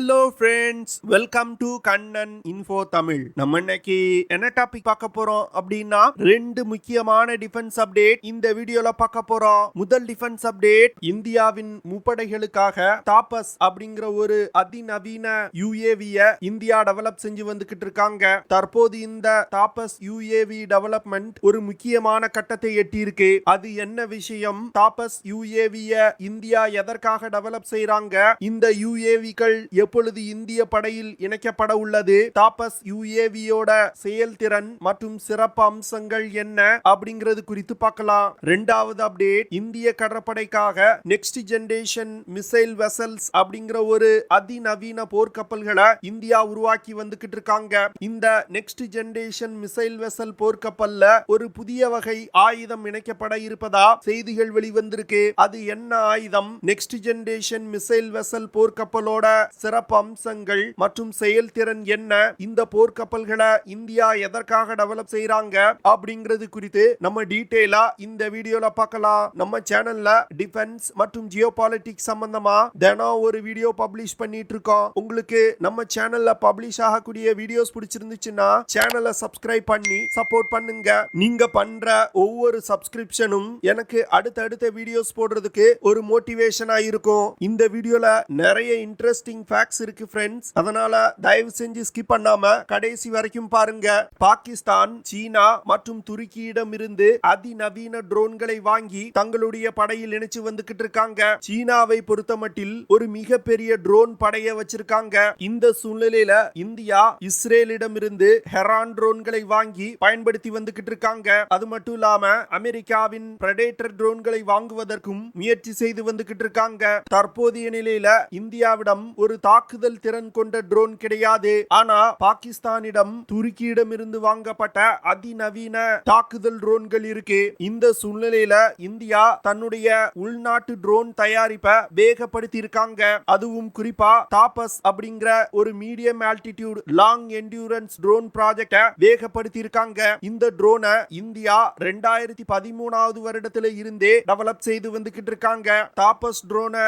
Hello friends, welcome to Kannan info Tamil. நம்ம இன்னைக்கு என்ன டாபிக் பார்க்க போறோம் அப்படின்னா ரெண்டு முக்கியமான டிஃபென்ஸ் அப்டேட் இந்த வீடியோல பார்க்க போறோம். முதல் டிஃபென்ஸ் அப்டேட், இந்தியாவின் முப்படைகளுக்காக தாபஸ் அப்படிங்கிற ஒரு அதிநவீன யுஏவியை இந்தியா டெவலப் செஞ்சு வந்துகிட்டு இருக்காங்க. தற்போது இந்த தாபஸ் யுஏவி டெவலப்மெண்ட் ஒரு முக்கியமான கட்டத்தை எட்டியிருக்கு. அது என்ன விஷயம்? தாபஸ் யுஏவியை இந்தியா எதற்காக டெவலப் செய்யறாங்க? இந்த யுஏவிகள் எப்பொழுது இந்திய படையில் இணைக்கப்பட உள்ளது? தாபஸ் யுஏவியோட செயல்திறன் மற்றும் சிறப்பு அம்சங்கள் என்ன அப்படிங்கிறது குறித்து பார்க்கலாம். இரண்டாவது அப்டேட், இந்திய கடற்படைக்காக நெக்ஸ்ட் ஜெனரேஷன் மிசைல் வெசல்ஸ் அப்படிங்கிற ஒரு அதிநவீன போர்க்கப்பல்களை இந்தியா உருவாக்கி வந்துகிட்டு இருக்காங்க. இந்த நெக்ஸ்ட் ஜெனரேஷன் மிசைல் வெசல் போர்க்கப்பல்ல ஒரு புதிய வகை ஆயுதம் இணைக்கப்பட இருப்பதா செய்திகள் வெளிவந்திருக்கு. அது என்ன ஆயுதம்? நெக்ஸ்ட் ஜெனரேஷன் மிசைல் வெசல் போர்க்கப்பலோட சிறப்பு அம்சங்கள் மற்றும் செயல்திறன் என்ன? இந்த போர்க்கப்பல்களை இந்தியா எதற்காக டெவலப் செய்யறாங்க அப்படிங்கிறது குறித்து நம்ம டீடைலா இந்த வீடியோல பார்க்கலாம். நம்ம சேனல்ல டிஃபென்ஸ் மற்றும் ஜியோபாலிட்டிக்ஸ் சம்பந்தமா தினம் ஒரு வீடியோ பப்ளிஷ் பண்ணிட்டு இருக்கோம். உங்களுக்கு நம்ம சேனல்ல பப்ளிஷ் ஆகக்கூடிய வீடியோஸ் பிடிச்சிருந்துச்சுன்னா சேனலை சப்ஸ்கிரைப் பண்ணி சப்போர்ட் பண்ணுங்க. நீங்க பண்ற ஒவ்வொரு சப்ஸ்கிரிப்ஷனும் எனக்கு அடுத்தடுத்த வீடியோஸ் போடுறதுக்கு ஒரு மோட்டிவேஷனா இருக்கும். இந்த வீடியோல நிறைய இன்ட்ரெஸ்டிங் ஃபேக்ட்ஸ் இருக்கு ஃப்ரெண்ட்ஸ், அதனால தயவு செஞ்சு ஸ்கிப் பண்ணாம கடைசி வரைக்கும் பாருங்க. பாகிஸ்தான், சீனா மற்றும் துருக்கியிடம் இருந்து அதிநவீன ட்ரோன்களை வாங்கி தங்களுடைய படையில் இணைச்சு வந்துகிட்டு இருக்காங்க. சீனாவை பொறுத்தமட்டில் ஒரு மிகப்பெரிய ட்ரோன் படைய வச்சிருக்காங்க. இந்த சூழ்நிலையில இந்தியா இஸ்ரேலிடம் இருந்து ஹெரான் ட்ரோன்களை வாங்கி பயன்படுத்தி வந்துகிட்டு இருக்காங்க. அது மட்டும் இல்லாம அமெரிக்காவின் பிரெடேட்டர் ட்ரோன்களை வாங்குவதற்கும் முயற்சி செய்து வந்துகிட்டு இருக்காங்க. தற்போதைய நிலையில இந்தியாவிடம் ஒரு தாக்குதல் திறன் கொண்ட ட்ரோன் கிடையாது. ஆனா பாகிஸ்தானிடம் துருக்கியிடம் இருந்து வாங்கப்பட்ட அதிநவீன தாக்குதல் ட்ரோன்கள் இருக்கு. இந்த சூழ்நிலையில இந்தியா தன்னுடைய உள்நாட்டு ட்ரோன் தயாரிப்பை வேகப்படுத்தி இருக்காங்க. அதுவும் குறிப்பா தாபஸ் அப்படிங்கிற ஒரு medium altitude long endurance drone project வேகப்படுத்தி இருக்காங்க. இந்த ட்ரோனை இந்தியா 2013வது வருடத்துல இருந்தே டெவலப் செய்து வந்துகிட்டு இருக்காங்க. தாபஸ் ட்ரோனை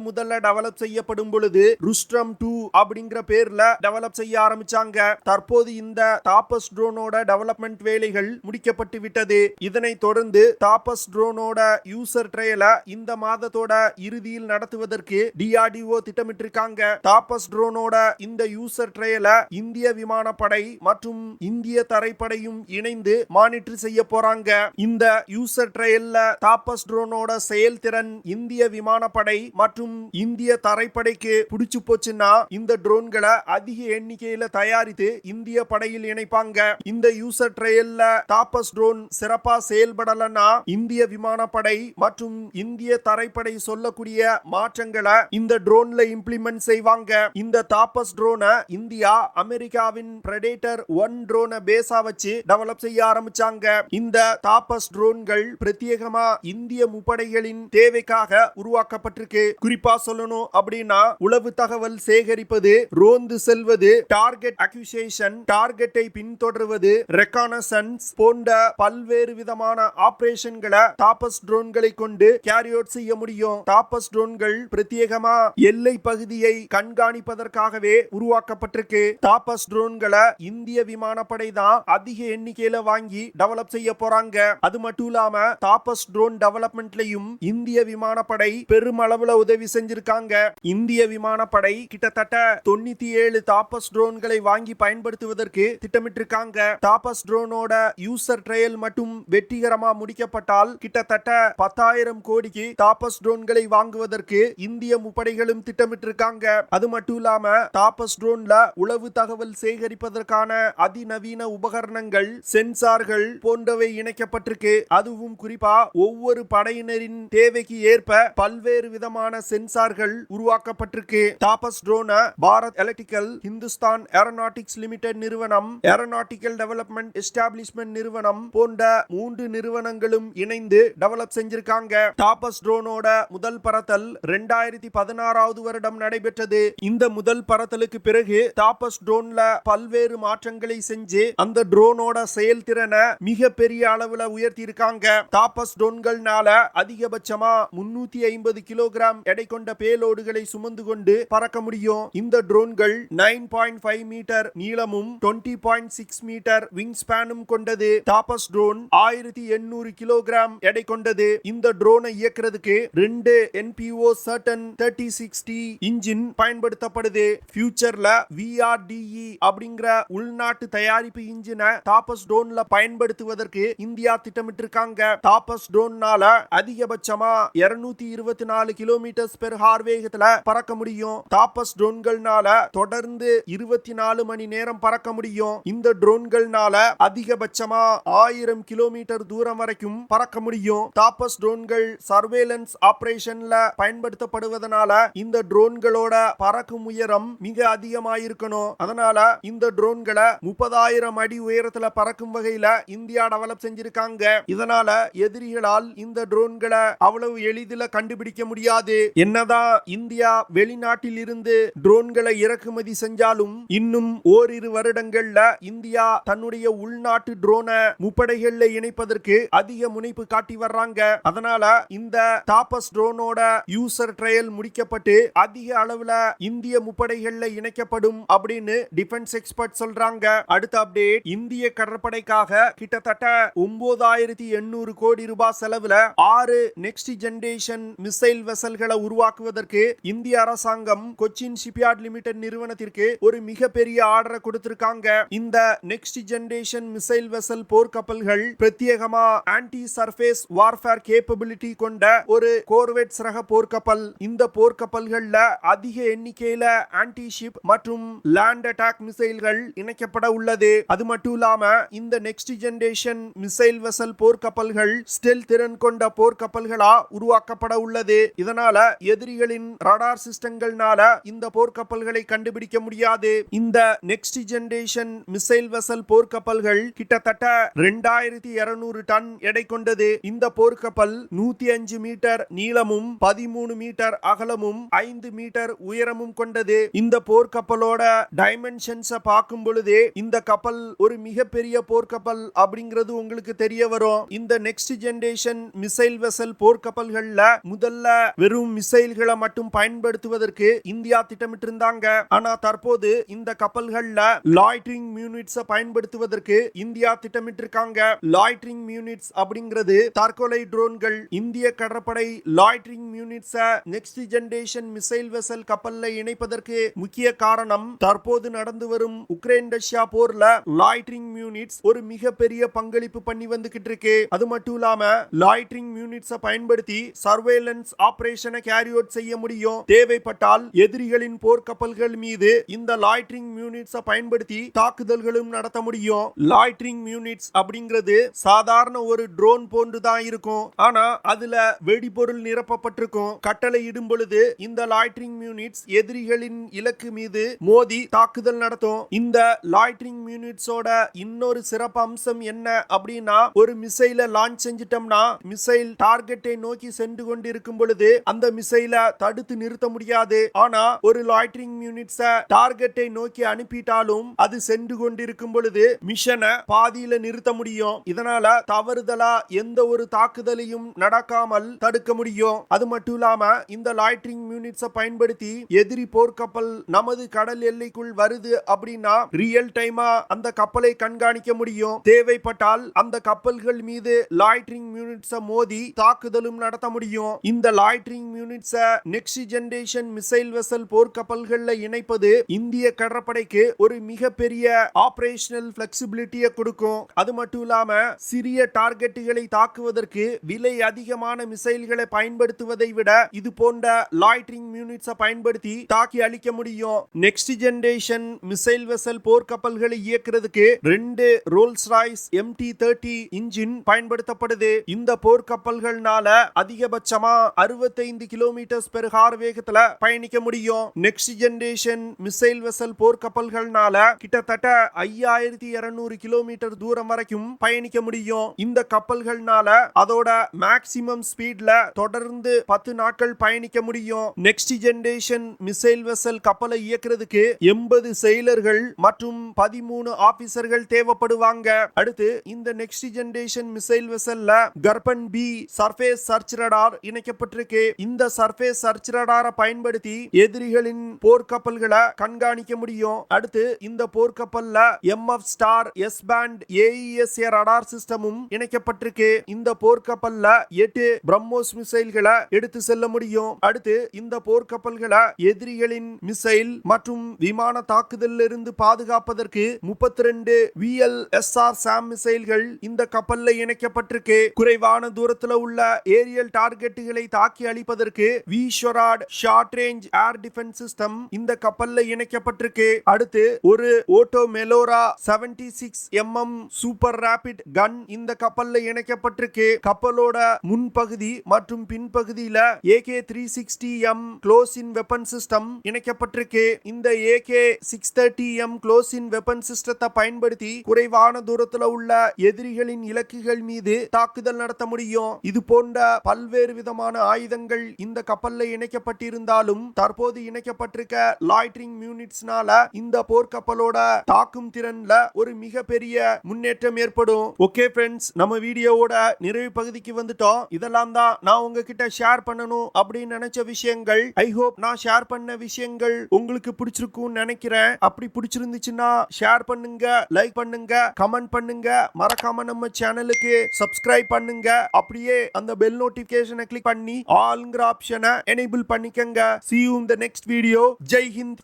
முதல்ல டெவலப் செய்யப்படும் பொழுது ருஸ்ட்ரம் 2 அப்படிங்கிற பேர்ல டெவலப் செய்ய ஆரம்பிச்சாங்க. தற்போது இந்த தாபஸ் ட்ரோனோட டெவலப்மெண்ட் வேலைகள் முடிக்கப்பட்டு விட்டது. இதனை தொடர்ந்து தாபஸ் ட்ரோனோட யூசர் ட்ரையலை இந்த மாதத்தோட இறுதியில் நடத்துவதற்கு டிஆர்டிஓ திட்டமிட்டிருக்காங்க. தாபஸ் ட்ரோனோட இந்த யூசர் ட்ரையலை இந்திய விமானப்படை மற்றும் இந்திய தரைப்படையும் இணைந்து மானிட்டர் செய்ய போறாங்க. இந்த யூசர் ட்ரையல்ல தாபஸ் ட்ரோனோட செயல்திறன் இந்திய விமானப்படை மற்றும் இந்திய தரைப்படைக்கு பிடிச்சு போச்சுன்னா இந்த ட்ரோன்களை அதிக எண்ணிக்கையில தயாரித்து இந்திய படையில் இணைப்பாங்க. இந்த யூசர் ட்ரையல்ல தாபஸ் ட்ரோன் சிறப்பா செயல்படலன்னா இந்திய விமானப்படை மற்றும் இந்திய தரைப்படை சொல்லக்கூடிய மாற்றங்களை இந்த ட்ரோன்ல இம்ப்ளிமெண்ட் செய்வாங்க. இந்த தாபஸ் ட்ரோனை இந்தியா அமெரிக்காவின் பிரெடேட்டர் 1 ட்ரோனை பேஸா வச்சு டெவலப் செய்ய ஆரம்பிச்சாங்க. இந்த தாபஸ் ட்ரோன்கள் பிரத்யேகமா இந்திய முப்படைகளின் தேவைக்காக உருவாக்கப்பட்டிருக்கு. குறிப்பா சொல்லணும் அப்படின்னா உளவு தகவல் சேகரிப்பது, ரோந்து செல்வது, டார்கெட் அக்யூசேஷன், டார்கெட்டை பின்தொடர்வது, ரெகானசன்ஸ் போன்ற பல்வேறு விதமான ஆபரேஷன்களை தாபஸ் ட்ரோன்களை கொண்டு கேரி அவுட் செய்ய முடியும். தாபஸ் ட்ரோன்கள் பிரத்யேகமா எல்லை பகுதியை கண்காணிப்பதற்காகவே உருவாக்கப்பட்டிருக்கு. தாபஸ் ட்ரோன்களை இந்திய விமானப்படை தான் அதிக எண்ணிக்கையில வாங்கி டெவலப் செய்ய போறாங்க. அது மட்டும் இல்லாம தாபஸ் ட்ரோன் டெவலப்மெண்ட்லயும் இந்திய விமானப்படை பெருமளவுல உதவி செஞ்சிருக்காங்க. இந்திய விமானப்படை கிட்டத்தட்ட 97 தாபஸ் ட்ரோன்களை வாங்கி பயன்படுத்துவதற்கு திட்டமிட்டிருக்காங்க. தாபஸ் ட்ரோனோட யூசர் ட்ரையல் மட்டும் வெற்றிகரமா முடிக்கப்பட்டால் கிட்டத்தட்ட 10,000 கோடிக்கு தாபஸ் ட்ரோன்களை வாங்குவதற்கு இந்திய முப்படைகளும் திட்டமிட்டிருக்காங்க. அது மட்டும் இல்லாம தாபஸ் ட்ரோன்ல உளவு தகவல் சேகரிப்பதற்கான அதிநவீன உபகரணங்கள், சென்சார்கள் போன்றவை இணைக்கப்பட்டிருக்கு. அதுவும் குறிப்பா ஒவ்வொரு படையினரின் தேவைக்கு ஏற்ப பல்வேறு விதமான சென்சார்கள் உருவாக்கப்பட்டிருக்கு. தாபஸ் ட்ரோனை Bharat electrical, Hindustan aeronautics limited நிறுவனம், ஏரோநாட்டிக்கல் டெவலப்மெண்ட் எஸ்டாப்ளிஷ்மெண்ட் நிறுவனம் போன்ற 3 நிறுவனங்களும் இணைந்து டெவலப் செஞ்சிருக்காங்க. தாபஸ் ட்ரோனோட முதல் பறத்தல் 2016வது வருடம் நடைபெற்றது. இந்த முதல் பறத்தலுக்கு பிறகு தாபஸ் ட்ரோன்ல பல்வேறு மாற்றங்களை செஞ்சு அந்த ட்ரோனோட செயல்திறனை மிக பெரிய அளவுல உயர்த்தி இருக்காங்க. தாபஸ் ட்ரோன்கள்னால அதிகபட்சமா 350 கிலோகிராம் எடை கொண்ட பேலோடுகளை சுமந்து கொண்டு பறக்க பறக்க முடியும். இந்த ட்ரோன்கள் 9.5 மீட்டர் நீளமும் 20.6 மீட்டர் விங் ஸ்பேனும் கொண்டது. டாபஸ் ட்ரோன் 1800 கிலோகிராம் எடை கொண்டது. இந்த ட்ரோனை இயக்குறதுக்கு 2 NPO Certain 3060 இன்ஜின் பயன்படுத்தப்படுது. ஃபியூச்சர்ல VRDE அப்படிங்கிற உள்நாட்டு தயாரிப்பு இன்ஜினை டாபஸ் ட்ரோன்ல பயன்படுத்துவதற்கு இந்தியா திட்டமிட்டிருக்காங்க. டாபஸ் ட்ரோன்னால அதிகபட்சமா 224 கிலோமீட்டர் பெர் ஹார் வேகத்துல பறக்க முடியும். டாபஸ் ட்ரோன்கள்னால தொடர்ந்து 24 மணி நேரம் பறக்க முடியும். இந்த ட்ரோன்கள்னால அதிகபட்சமா 1000 கிலோமீட்டர் தூரம் வரைக்கும் பறக்க முடியும். டாபஸ் ட்ரோன்கள் சர்வேலன்ஸ் ஆபரேஷன்ல பயன்படுத்தப்படுவதனால இந்த ட்ரோன்களோட பறக்கும் உயரம் மிக அதிகமாயிருக்கணும். அதனால இந்த ட்ரோன்களை 30,000 அடி உயரத்துல பறக்கும் வகையில இந்தியா டெவலப் செஞ்சிருக்காங்க. இதனால எதிரிகளால் இந்த ட்ரோன்களை அவ்வளவு எளிதில் கண்டுபிடிக்க முடியாது. என்னதான் இந்தியா வெளிநாட்டில் இருந்து ட்ரோன்களை இறக்குமதி செஞ்சாலும் இன்னும் ஓரிரு வருடங்கள்ல இந்தியா தன்னுடைய உள்நாட்டு ட்ரோனை முப்படைகள்ல இணைப்பதற்கு அதிக முனைப்பு காட்டி வர்றாங்க. அதனால இந்த டாபஸ் ட்ரோனோட யூசர் ட்ரையல் முடிக்கப்பட்டு அதிக அளவுல இந்திய முப்படைகள்ல இணைக்கப்படும் அப்படின்னு டிஃபென்ஸ் எக்ஸ்பர்ட் சொல்றாங்க. அடுத்த அப்டேட், இந்திய கடற்படைக்காக கிட்டத்தட்ட 9,800 கோடி ரூபாய் செலவுல 6 நெக்ஸ்ட் ஜெனரேஷன் மிசைல் வெசல்களை உருவாக்குவதற்கு இந்திய அரசாங்கம் கொச்சின் ஷிப்யார்ட் லிமிடெட் நிறுவனத்திற்கு ஒரு மிகப்பெரிய ஆர்டரை கொடுத்திருக்காங்க. இந்த நெக்ஸ்ட் ஜெனரேஷன் மிசைல் வெசல் போர்க்கப்பல்கள் பிரத்யேகமா ஆன்டி சர்ஃபேஸ் வார்ஃபேர் கேப்பபிலிட்டி கொண்ட ஒரு கோர்வெட்ஸ் ரக போர்க்கப்பல். இந்த போர்க்கப்பல்கள்ல அதிக எண்ணிக்கையில ஆன்டி ஷிப் மற்றும் லேண்ட் அட்டாக் மிசைல்கள் இணைக்கப்பட உள்ளது. அது மட்டும் இல்லாம இந்த நெக்ஸ்ட் ஜெனரேஷன் மிசைல் வெசல் போர்க்கப்பல்கள் ஸ்டெல்த் திறன் கொண்ட போர்க்கப்பல்களா உருவாக்கப்பட உள்ளது. இதனால எதிரிகளின் ரடார் சிஸ்டங்கள்னால இந்த போர்க்கப்பல்களை கண்டுபிடிக்க முடியாது. இந்த நெக்ஸ்ட் ஜெனரேஷன் மிசைல் வெசல் போர்க்கப்பல்கள் கிட்டத்தட்ட 2200 டன் எடை கொண்டது. இந்த போர்க்கப்பல் 105 மீட்டர் நீளமும் 13 மீட்டர் அகலமும் 5 மீட்டர் உயரமும் கொண்டது. இந்த போர்க்கப்பலோட டைமென்ஷன்ஸ் பார்க்கும் பொழுதே இந்த கப்பல் ஒரு மிகப்பெரிய போர்க்கப்பல் அப்படிங்கிறது உங்களுக்கு தெரிய வரும். இந்த நெக்ஸ்ட் ஜெனரேஷன் மிசைல் வெசல் போர்க்கப்பல்கள்ல முதல்ல வெறும் மிசைல்களை மட்டும் பயன்படுத்துவதற்கு இந்தியா திட்டமிட்டிருந்தாங்க. ஆனா தற்போது இந்த கப்பல்கள்ல லாய்டரிங் யூனிட்ஸ் பயன்படுத்துவதற்கு இந்தியா திட்டமிட்டிருக்காங்க. லாய்டரிங் யூனிட்ஸ் அப்படிங்கிறது தற்கொலை ட்ரோன்கள். இந்திய கடற்படை loitering units next generation missile vessel கப்பல்ல இணைப்பதற்கு முக்கிய காரணம் தற்போது நடந்து வரும் உக்ரைன் ரஷ்யா போர்ல லாய்டரிங் யூனிட்ஸ் ஒரு மிகப்பெரிய பங்களிப்பு பண்ணி வந்துகிட்டு இருக்கு. அது மட்டும் இல்லாம லாய்டரிங் யூனிட்ஸ் பயன்படுத்தி சர்வேலன்ஸ் ஆபரேஷனை கேரி அவுட் செய்ய முடியும். தேவைப்பட்டால் எதிரிகளின் போர்க்கப்பல்கள் மீது இந்த லாய்டரிங் யூனிட்ஸ் பயன்படுத்தி தாக்குதல்களும் நடத்த முடியும். லாய்டரிங் யூனிட்ஸ் அப்படிங்கிறது சாதாரண ஒரு ட்ரோன் போன்று தான் இருக்கும். ஆனா அதுல வெடிபொருள் நிரப்பப்பட்டிருக்கும். கட்டளை இடும் பொழுது இந்த லாய்டரிங் யூனிட்ஸ் எதிரிகளின் இலக்கு மீது மோதி தாக்குதல் நடத்தும். இந்த லாய்டரிங் யூனிட்ஸோட இன்னொரு சிறப்பு அம்சம் என்ன அப்படின்னா, ஒரு மிசைலை லான்ச் செஞ்சிட்டோம்னா மிசைல் டார்கெட்டை நோக்கி சென்று கொண்டிருக்கும் பொழுது அந்த மிசைலை தடுத்து நிறுத்த முடியாது. ஆனா ஒரு லாய்டரிங் யூனிட்ஸை டார்கெட்டை நோக்கி அனுப்பிட்டாலும் அது சென்று கொண்டிருக்கும் பொழுது மிஷனை பாதியில நிறுத்த முடியும். இதனால தவறுதலா எந்த ஒரு தாக்குதலையும் நடக்காமல் தடுக்க முடியும். அது மட்டும் இல்லாம இந்த லாய்டரிங் யூனிட்ஸை பயன்படுத்தி எதிரி போர்க்கப்பல் நமது கடல் எல்லைக்குள் வருது அப்படின்னா ரியல் டைமா அந்த கப்பலை கண்காணிக்க முடியும். தேவைப்பட்டால் அந்த கப்பல்கள் மீது லாய்டரிங் யூனிட்ஸை மோதி தாக்குதலும் நடத்த முடியும். இந்த லாய்டரிங் யூனிட்ஸை நெக்ஸ்ட் ஜெனரேஷன் மிசைல் வெசல் போர்க்கப்பல்கள்ல இணைப்பது இந்திய கடற்படைக்கு ஒரு மிகப்பெரிய ஆபரேஷனல் பிளெக்சிபிலிட்டியை கொடுக்கும். அது மட்டும் இல்லாம சிறிய டார்கெட்டுகளை தாக்குவதற்கு விலை அதிகமான மிசைல்களை பயன்படுத்துவதை விட இது போன்ற லாய்டரிங் யூனிட்ஸை பயன்படுத்தி தாக்கி அழிக்க முடியும். நெக்ஸ்ட் ஜெனரேஷன் மிசைல் வெசல் போர்க்கப்பல்களை இயக்குறதுக்கு 2 ரோல்ஸ் ராய்ஸ் MT-30 இன்ஜின் பயன்படுத்தப்படுது. இந்த போர்க்கப்பல்கள்னால அதிகபட்சமா 65 கிலோமீட்டர் பெர் ஹார் வேகத்துல பயணிக்க முடியும். நெக்ஸ்ட் ஜெனரேஷன் மிசைல் வெசல் போர்க்கப்பல்கள்னால கிட்டத்தட்ட 5200 கிலோமீட்டர் தூரம் வரைக்கும் பயணிக்க முடியும். இந்த கப்பல்கள்னால அதோட மேக்ஸிமம் ஸ்பீட்ல தொடர்ந்து 10 நாட்கள் பயணிக்க முடியும். நெக்ஸ்ட் ஜெனரேஷன் மிசைல் வெசல் கப்பலை இயக்குறதுக்கு 80 செயலர்கள் மற்றும் 13 ஆபீசர்கள் தேவைப்படுவாங்க. அடுத்து இந்த நெக்ஸ்ட் ஜெனரேஷன் மிசைல் வெசல்ல Garpun B surface search radar இணைக்கப்பட்டிருக்கு. இந்த சர்ஃபேஸ் சர்ச் ரடாரை பயன்படுத்தி எதிரிகளின் போர்க்கப்பல்களை கண்காணிக்க முடியும். அடுத்து இந்த போர்க்கப்பல்ல MF star S band AES radar சிஸ்டமும் இணைக்கப்பட்டிருக்கு. இந்த போர்க்கப்பல்ல 8 பிரம்மோஸ் மிசைல்களை எடுத்து செல்ல முடியும். அடுத்து இந்த போர்க்கப்பல்களை எதிரிகளின் மிசைல் மற்றும் விமான தாக்குதலில் இருந்து பாதுகாப்பதற்கு 32 VLSR சாம் மிசைல்கள் இந்த கப்பல்ல இணைக்கப்பட்டிருக்கு. குறைவான தூரத்தில் உள்ள ஏரியல் டார்கெட்டுகளை தாக்கி அழிப்பதற்கு VSHORAD short range air defence system இந்த கப்பல்ல இணைக்கப்பட்டிருக்கு. அடுத்து ஒரு Oto Melara 76 mm super rapid gun இந்த கப்பல்ல இணைக்கப்பட்டிருக்கு. கப்பலோட முன்பகுதி மற்றும் பின்பகுதியில AK-360M close in weapon system இணைக்கப்பட்டிருக்கு. இந்த AK-630M க்ளோஸ் இன் வெப்பன் சிஸ்டத்தை பயன்படுத்தி குறைவான தூரத்தில் உள்ள எதிரிகளின் இலக்குகள் மீது தாக்குதல் நடத்த முடியும். இது போன்ற பல்வேறு விதமான ஆயுதங்கள் இந்த கப்பல்ல இணைக்கப்பட்டிருந்தாலும் தற்போது இணைக்கப்பட்டிருக்க லாய்டரிங் யூனிட்ஸ்னால இந்த போர்க்கப்பலோட தாக்கும் திறன்ல ஒரு மிகப்பெரிய முன்னேற்றம் ஏற்படும். ஓகே ஃப்ரெண்ட்ஸ், நம்ம வீடியோவோட நிறைவு பகுதிக்கு வந்துட்டோம். இதெல்லாம் தான் நான் உங்ககிட்ட ஷேர் பண்ணணும் அப்படின்னு நினைச்ச விஷயங்கள். ஐ ஹோப் நான் ஷேர் பண்ண விஷயங்கள் உங்களுக்கு பிடிச்சிருக்கும்னு நினைக்கிறேன். அப்படி பிடிச்சிருந்துச்சுன்னா ஷேர் பண்ணுங்க, லைக் பண்ணுங்க, கமெண்ட் பண்ணுங்க. மறக்காம நம்ம சேனலுக்கு சப்ஸ்கிரைப் பண்ணுங்க. அப்படியே அந்த பெல் நோட்டிபிகேஷனை கிளிக் பண்ணி ஆல்ங்கிற ஆப்ஷனை எனேபிள் பண்ணிக்கங்க. See you in the next video. Jai Hind.